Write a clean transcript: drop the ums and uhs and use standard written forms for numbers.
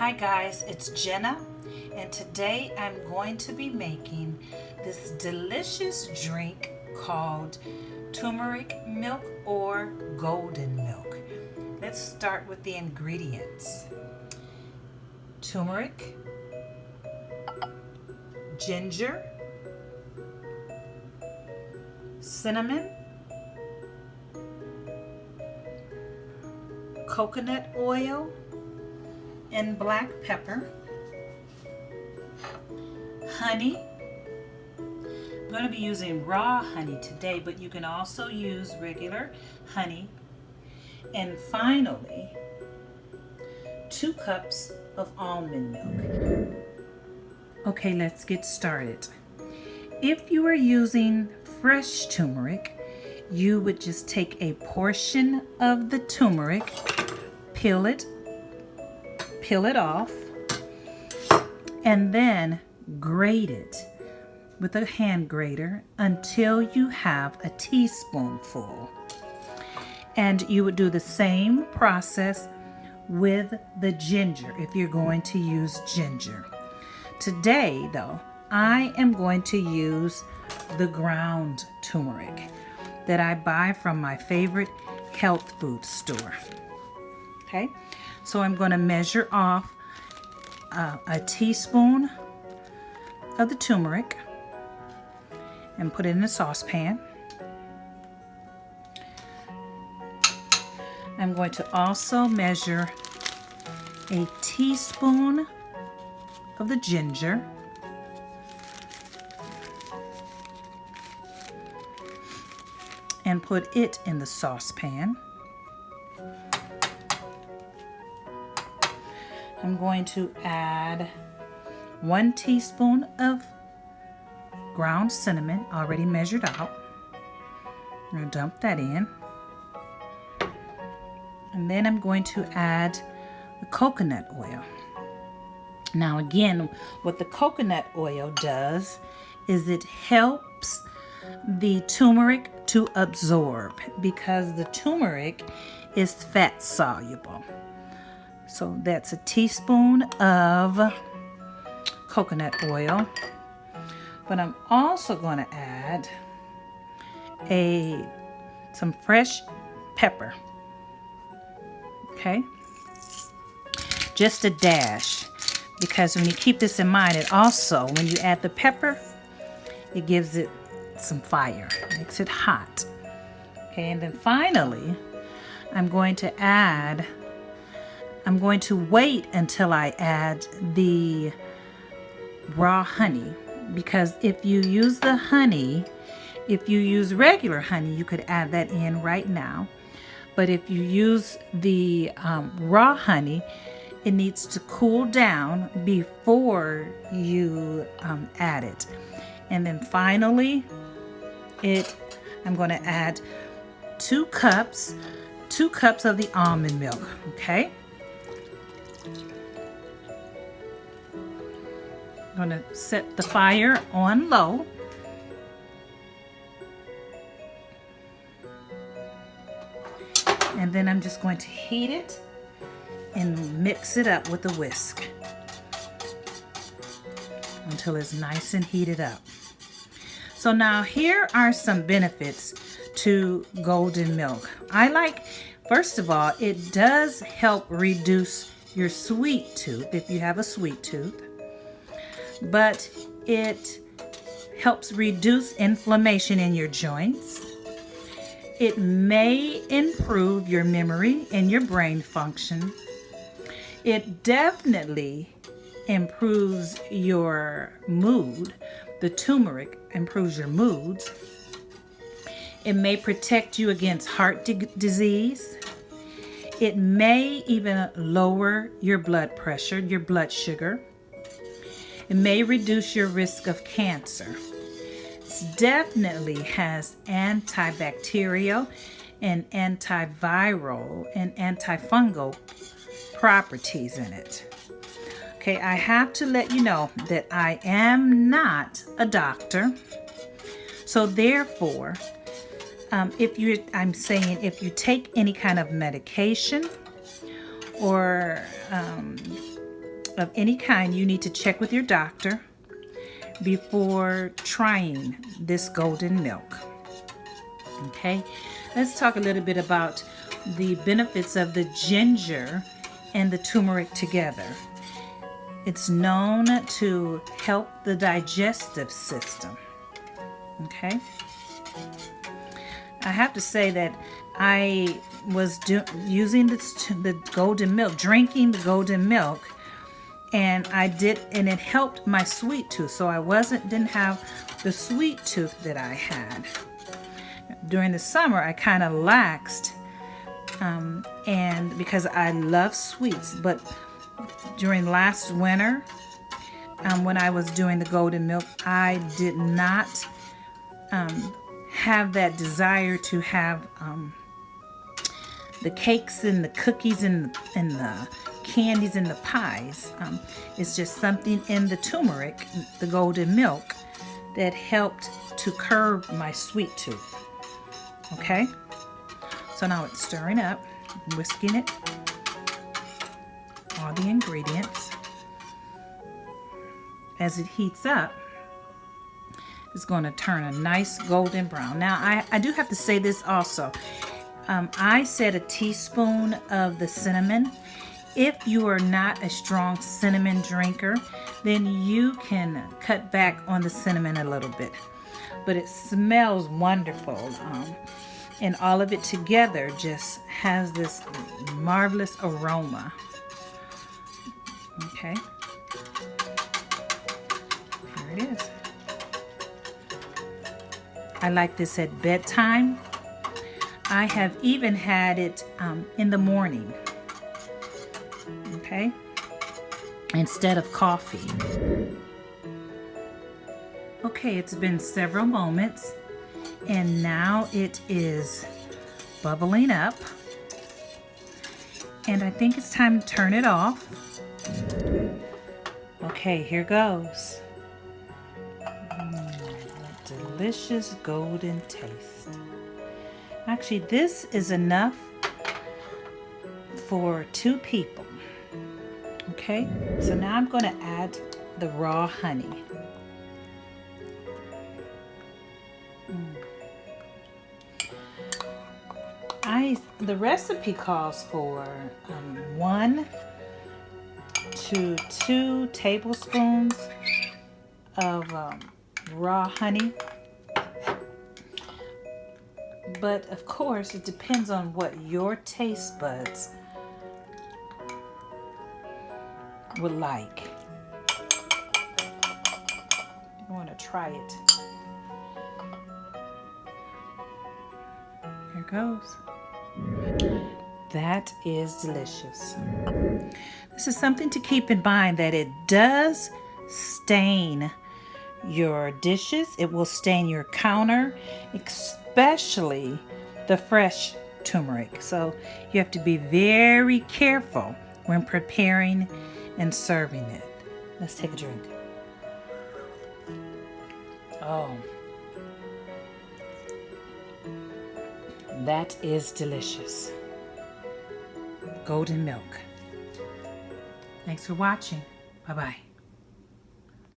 Hi guys, it's Gena, and today I'm going to be making this delicious drink called turmeric milk or golden milk. Let's start with the ingredients. Turmeric, ginger, cinnamon, coconut oil, and black pepper, honey. I'm going to be using raw honey today, but you can also use regular honey. And finally, 2 cups of almond milk. Okay, let's get started. If you are using fresh turmeric, you would just take a portion of the turmeric, peel it off, and then grate it with a hand grater until you have a teaspoonful. And you would do the same process with the ginger if you're going to use ginger. Today, though, I am going to use the ground turmeric that I buy from my favorite health food store. Okay, so I'm going to measure off a teaspoon of the turmeric and put it in a saucepan. I'm going to also measure a teaspoon of the ginger and put it in the saucepan. I'm going to add 1 teaspoon of ground cinnamon, already measured out. I'm going to dump that in. And then I'm going to add the coconut oil. Now again, what the coconut oil does is it helps the turmeric to absorb because the turmeric is fat soluble. So that's a teaspoon of coconut oil. But I'm also going to add some fresh pepper. Okay? Just a dash. Because when you keep this in mind, it also, when you add the pepper, it gives it some fire. It makes it hot. Okay, and then finally, I'm going to wait until I add the raw honey, because if you use the honey, if you use regular honey, you could add that in right now. But if you use the raw honey, it needs to cool down before you add it. And then finally, I'm going to add 2 cups of the almond milk. Okay. I'm going to set the fire on low. And then I'm just going to heat it and mix it up with a whisk until it's nice and heated up. So now here are some benefits to golden milk. First of all, it does help reduce your sweet tooth if you have a sweet tooth. But it helps reduce inflammation in your joints. It may improve your memory and your brain function. It definitely improves your mood. The turmeric improves your moods. It may protect you against heart disease. It may even lower your blood pressure, your blood sugar. It may reduce your risk of cancer. It definitely has antibacterial and antiviral and antifungal properties in it. Okay, I have to let you know that I am not a doctor. So therefore, if you take any kind of medication or of any kind, you need to check with your doctor before trying this golden milk. Okay, let's talk a little bit about the benefits of the ginger and the turmeric together. It's known to help the digestive system. Okay, I have to say that I was using the golden milk, drinking the golden milk, and it helped my sweet tooth. So I didn't have the sweet tooth that I had. During the summer, I kind of laxed, and because I love sweets, but during last winter, when I was doing the golden milk, I did not have that desire to have the cakes and the cookies and the candies and the pies. It's just something in the turmeric, the golden milk, that helped to curb my sweet tooth. Okay, so now it's stirring up, whisking it, all the ingredients. As it heats up, it's going to turn a nice golden brown. Now I do have to say this also. I said a teaspoon of the cinnamon. If you are not a strong cinnamon drinker, then you can cut back on the cinnamon a little bit. But it smells wonderful. And all of it together just has this marvelous aroma. Okay. Here it is. I like this at bedtime. I have even had it in the morning. Okay. Instead of coffee. Okay, it's been several moments, and now it is bubbling up, and I think it's time to turn it off. Okay, here goes. Delicious golden taste. Actually, this is enough for 2 people. Okay, so now I'm going to add the raw honey. The recipe calls for 1 to 2 tablespoons of raw honey. But of course, it depends on what your taste buds would like. You want to try it. Here goes. That is delicious. This is something to keep in mind, that it does stain your dishes. It will stain your counter, especially the fresh turmeric. So you have to be very careful when preparing and serving it. Let's take a drink. Oh, that is delicious. Golden milk. Thanks for watching. Bye-bye.